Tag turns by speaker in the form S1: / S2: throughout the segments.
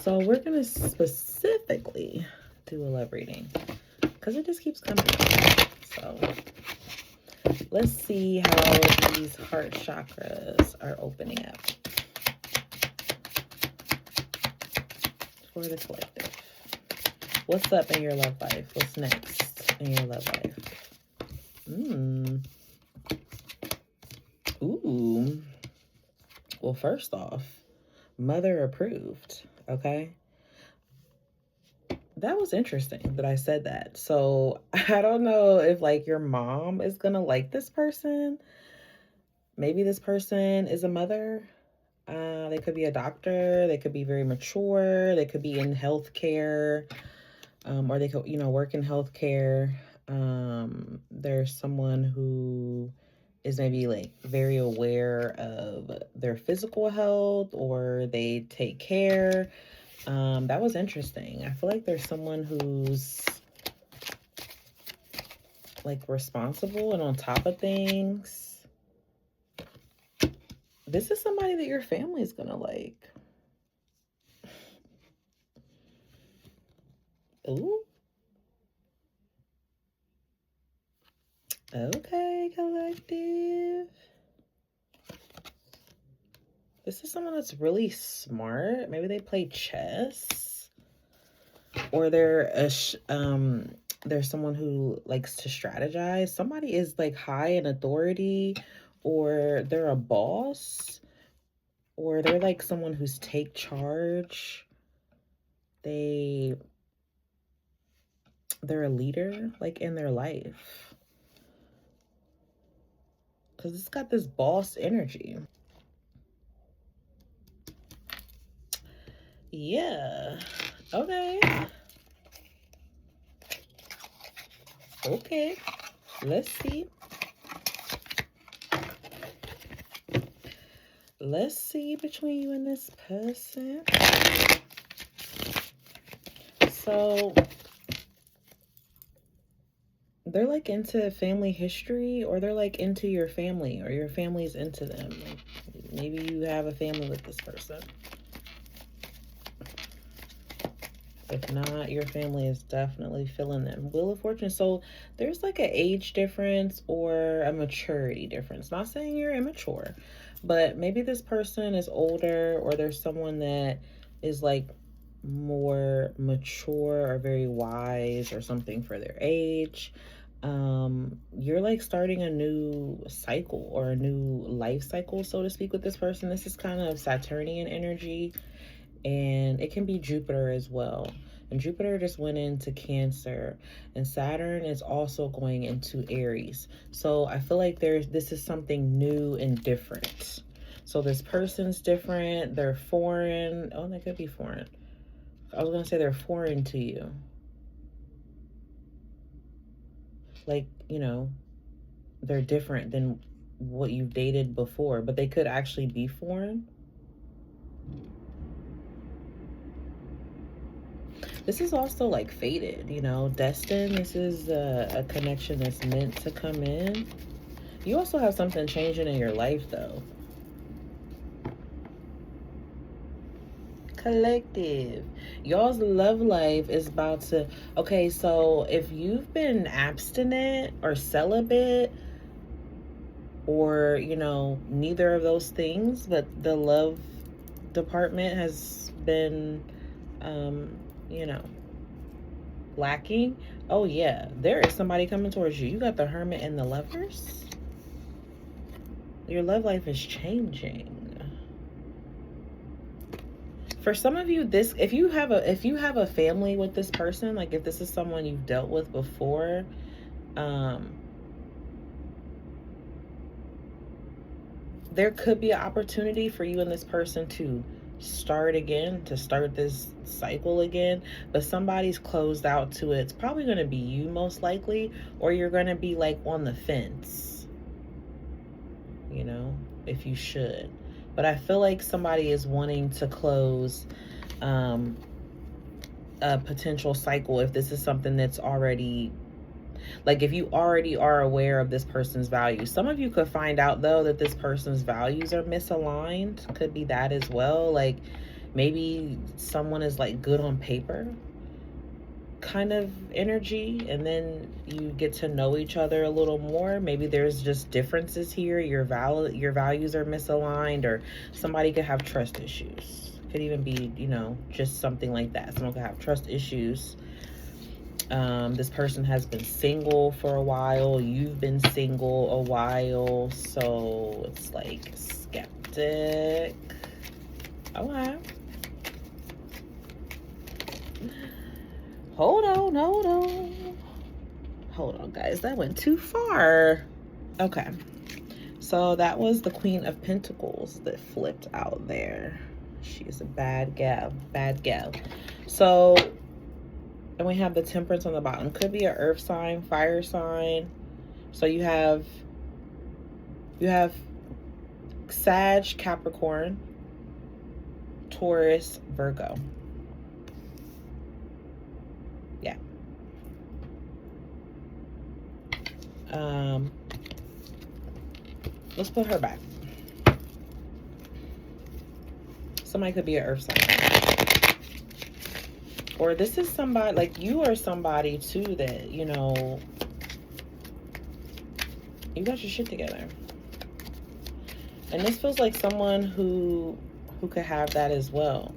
S1: So we're going to specifically do a love reading because it just keeps coming. So let's see how these heart chakras are opening up for the collective. What's up in your love life? What's next in your love life? Ooh. Well, first off, mother approved, okay? That was interesting that I said that. So I don't know if like your mom is gonna like this person. Maybe this person is a mother. They could be a doctor. They could be very mature. They could be in healthcare, or they could, work in healthcare. There's someone who is maybe like very aware of their physical health, or they take care. That was interesting. I feel like there's someone who's like responsible and on top of things. This is somebody that your family is gonna like. Ooh. Okay, collective. This is someone that's really smart. Maybe they play chess, or there's someone who likes to strategize. Somebody is like high in authority, or they're a boss, or they're like someone who's take charge. They're a leader like in their life, because it's got this boss energy. Yeah. Okay. Okay. Let's see. Let's see between you and this person. So they're like into family history, or they're like into your family, or your family's into them. Like maybe you have a family with this person. If not, your family is definitely feeling them. Wheel of Fortune. So there's like an age difference or a maturity difference. Not saying you're immature, but maybe this person is older, or there's someone that is like more mature or very wise or something for their age. You're like starting a new cycle or a new life cycle, so to speak, with this person. This is kind of Saturnian energy, and it can be Jupiter as well. And Jupiter just went into Cancer, and Saturn is also going into Aries. So I feel like this is something new and different. So this person's different. They're foreign. Oh, they could be foreign. I was gonna say they're foreign to you. Like, they're different than what you've dated before, but they could actually be foreign. This is also like fated, destined. This is a connection that's meant to come in. You also have something changing in your life, though. Collective. Y'all's love life is about to... Okay, so if you've been abstinent or celibate, or, neither of those things, but the love department has been, lacking. Oh yeah, there is somebody coming towards you. You got the Hermit and the Lovers. Your love life is changing. For some of you, if you have a family with this person, like if this is someone you've dealt with before, there could be an opportunity for you and this person to start this cycle again, but somebody's closed out to it. It's probably going to be you, most likely, or you're going to be like on the fence, if you should. But I feel like somebody is wanting to close a potential cycle if this is something that's already... Like if you already are aware of this person's values. Some of you could find out though that this person's values are misaligned. Could be that as well. Like Maybe someone is like good on paper kind of energy, and then you get to know each other a little more. Maybe there's just differences here. Your values are misaligned, or somebody could have trust issues. Could even be, just something like that. Someone could have trust issues. This person has been single for a while. You've been single a while, so it's like skeptic. Okay. Hold on, guys. That went too far. Okay. So that was the Queen of Pentacles that flipped out there. She's a bad gal. So, and we have the Temperance on the bottom. Could be an earth sign, fire sign. So you have Sag, Capricorn, Taurus, Virgo. Yeah. Let's put her back. Somebody could be an earth sign. Or this is somebody, like you are somebody too that, you got your shit together. And this feels like someone who could have that as well.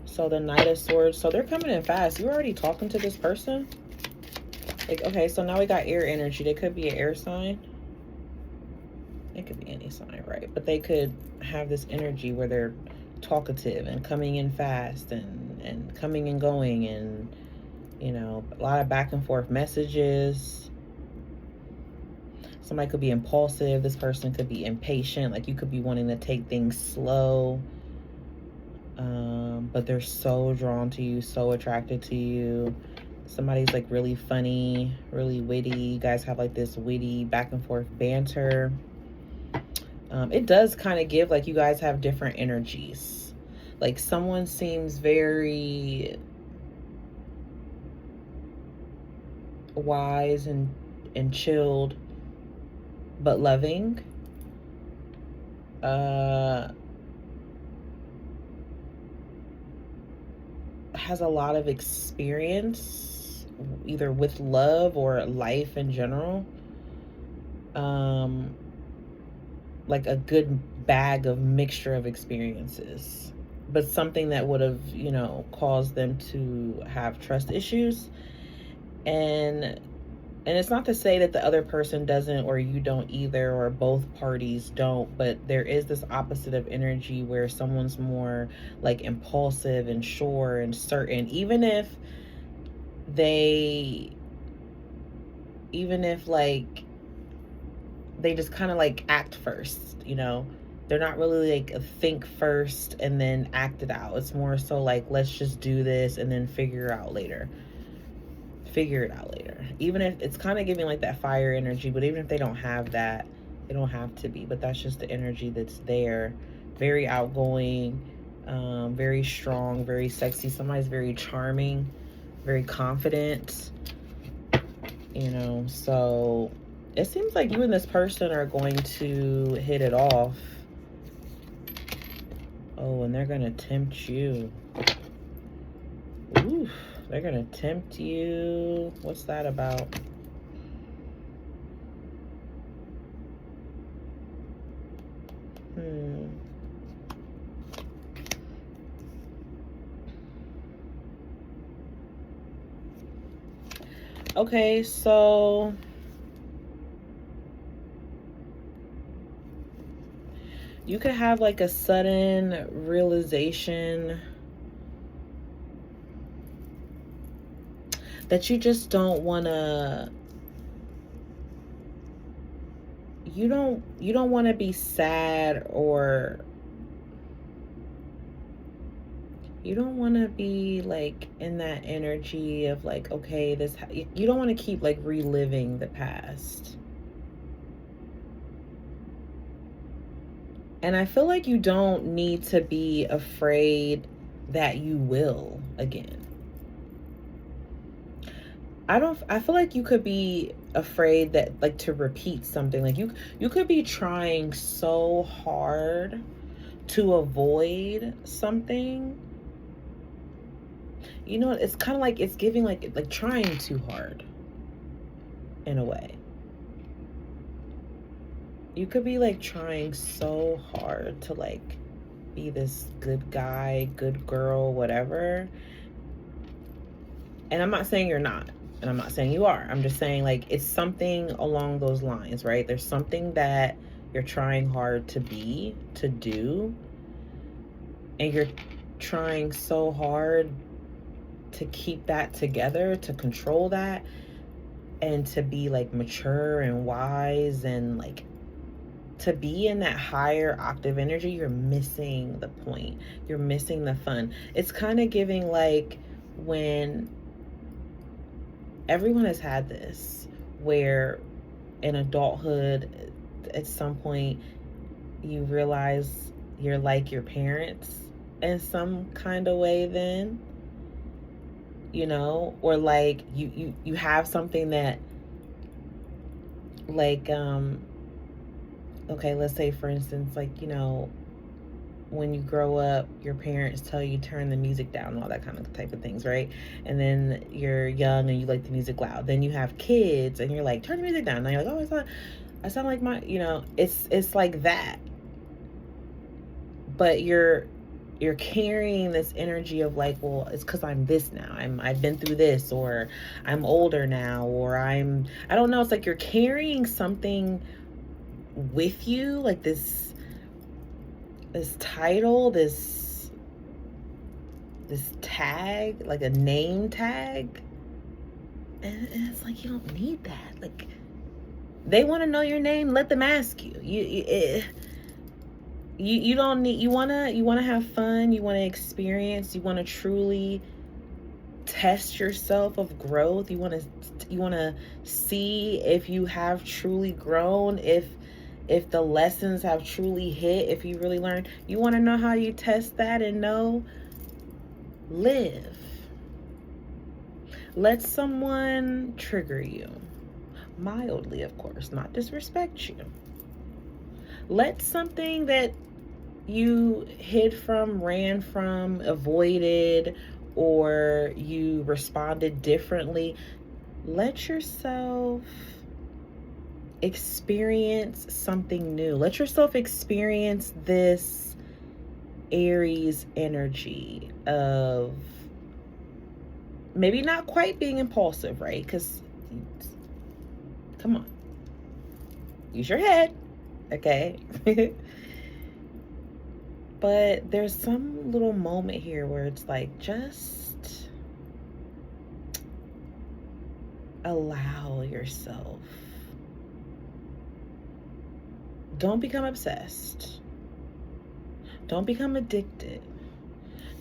S1: So the Knight of Swords. So they're coming in fast. You're already talking to this person. Like, okay, so now we got air energy. They could be an air sign. It could be any sign, right? But they could have this energy where they're talkative and coming in fast and coming and going, and a lot of back and forth messages. Somebody could be impulsive. This person could be impatient. Like you could be wanting to take things slow, but they're so drawn to you, so attracted to you. Somebody's like really funny, really witty. You guys have like this witty back and forth banter. It does kind of give like you guys have different energies. Like someone seems very wise and chilled, but loving. Has a lot of experience, either with love or life in general. Like a good bag of mixture of experiences, but something that would have, caused them to have trust issues. And it's not to say that the other person doesn't, or you don't either, or both parties don't, but there is this opposite of energy where someone's more like impulsive and sure and certain, even if like they just kind of like act first, they're not really like a think first and then act it out. It's more so like, let's just do this and then figure it out later. Even if it's kind of giving like that fire energy, but even if they don't have that, they don't have to be, but that's just the energy that's there. Very outgoing, very strong, very sexy. Somebody's very charming, very confident, so it seems like you and this person are going to hit it off. Oh, and they're going to tempt you. Oof, they're going to tempt you. What's that about? Okay, so you could have like a sudden realization that you just don't want to, you don't want to be sad, or you don't want to be like in that energy of like, okay, you don't want to keep like reliving the past. And I feel like you don't need to be afraid that you will again. I feel like you could be afraid that like to repeat something. Like you could be trying so hard to avoid something, you know, it's kind of like it's giving like trying too hard in a way. You could be like trying so hard to like be this good guy, good girl, whatever. And I'm not saying you're not, and I'm not saying you are. I'm just saying like it's something along those lines, right? There's something that you're trying hard to be, to do, and you're trying so hard to keep that together, to control that, and to be like mature and wise, and like to be in that higher octave energy. You're missing the point. You're missing the fun. It's kind of giving like when everyone has had this, where in adulthood, at some point, you realize you're like your parents in some kind of way then, you know, or like you have something that like, okay, let's say for instance, like, you know, when you grow up, your parents tell you turn the music down and all that kind of type of things, right? And then you're young and you like the music loud. Then you have kids and you're like, turn the music down. And you're like, oh, I sound like my, you know, it's like that. But you're carrying this energy of like, well, it's because I'm this now. I've been through this, or I'm older now, or I don't know. It's like you're carrying something with you, like this title, this tag, like a name tag, and it's like you don't need that. Like, they want to know your name, let them ask you. You don't need. You wanna have fun. You want to experience. You want to truly test yourself of growth. You want to see if you have truly grown, if the lessons have truly hit, if you really learned. You want to know how you test that and know? Live. Let someone trigger you. Mildly, of course, not disrespect you. Let something that you hid from, ran from, avoided, or you responded differently, let yourself experience something new. Let yourself experience this Aries energy of maybe not quite being impulsive, right? Because, come on, use your head, okay? But there's some little moment here where it's like, just allow yourself. Don't become obsessed. Don't become addicted.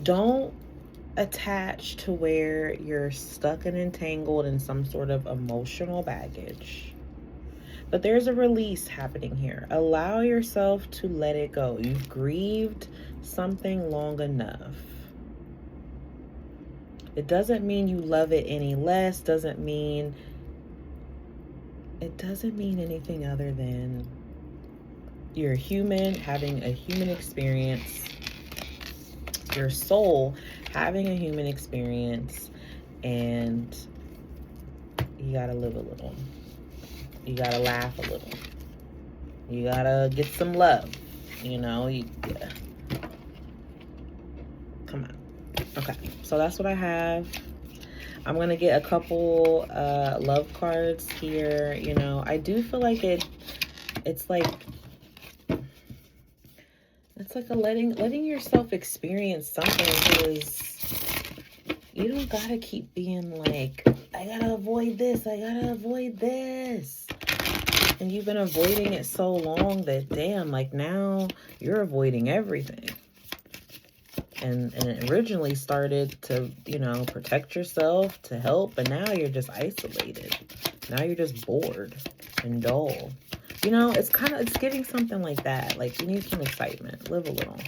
S1: Don't attach to where you're stuck and entangled in some sort of emotional baggage. But there's a release happening here. Allow yourself to let it go. You've grieved something long enough. It doesn't mean you love it any less. It doesn't mean anything other than you're human having a human experience. Your soul having a human experience, and you gotta live a little. You gotta laugh a little. You gotta get some love. You know, yeah. Come on. Okay, so that's what I have. I'm gonna get a couple love cards here. You know, I do feel like it's like a letting yourself experience something, because you don't gotta keep being like, I gotta avoid this, I gotta avoid this. And you've been avoiding it so long that, damn, like now you're avoiding everything. And it originally started to, you know, protect yourself, to help, but now you're just isolated. Now you're just bored and dull. You know, it's giving something like that. Like, you need some excitement. Live a little.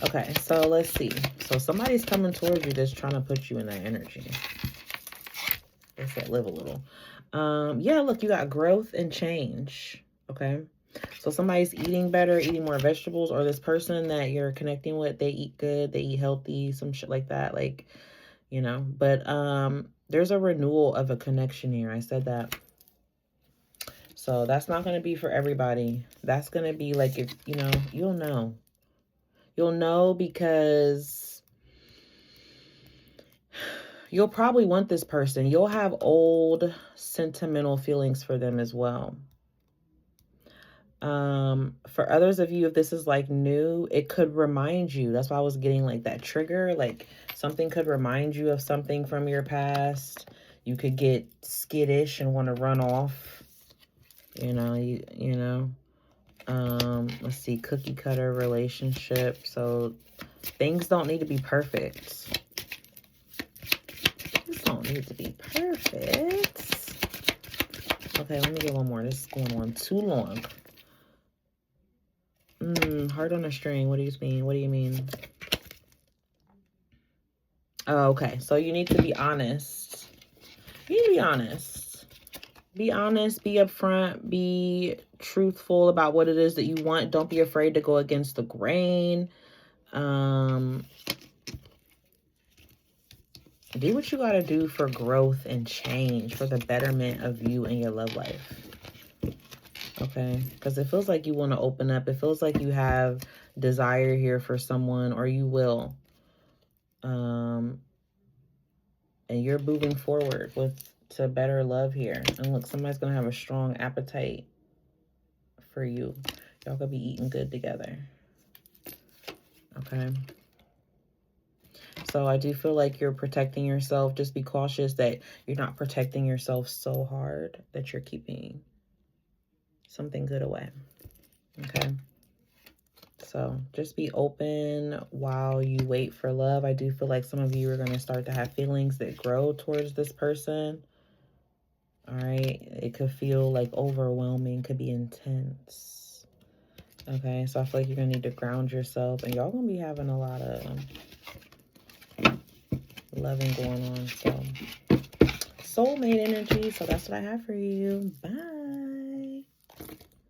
S1: Okay, so let's see. So somebody's coming towards you that's trying to put you in that energy. They said live a little. Yeah, look, you got growth and change. Okay. So somebody's eating better, eating more vegetables, or this person that you're connecting with, they eat good, they eat healthy, some shit like that. Like, you know, but there's a renewal of a connection here. I said that. So that's not going to be for everybody. That's going to be like, if, you know, you'll know. You'll know because you'll probably want this person. You'll have old sentimental feelings for them as well. For others of you, if this is like new, it could remind you. That's why I was getting like that trigger. Like something could remind you of something from your past. You could get skittish and want to run off. You know, you know. Let's see, cookie cutter relationship. So things don't need to be perfect. Things don't need to be perfect. Okay, let me get one more. This is going on too long. Heart on a string. What do you mean? What do you mean? Oh, okay. So you need to be honest. You need to be honest. Be honest. Be upfront. Be truthful about what it is that you want. Don't be afraid to go against the grain. Do what you got to do for growth and change, for the betterment of you and your love life. Okay? Because it feels like you want to open up. It feels like you have desire here for someone, or you will. And you're moving forward to better love here. And look, somebody's going to have a strong appetite for you. Y'all going to be eating good together. Okay? So I do feel like you're protecting yourself. Just be cautious that you're not protecting yourself so hard that you're keeping something good away. Okay? So just be open while you wait for love. I do feel like some of you are going to start to have feelings that grow towards this person. All right. It could feel like overwhelming, could be intense. Okay. So I feel like you're going to need to ground yourself, and y'all going to be having a lot of loving going on. So soulmate energy. So that's what I have for you. Bye.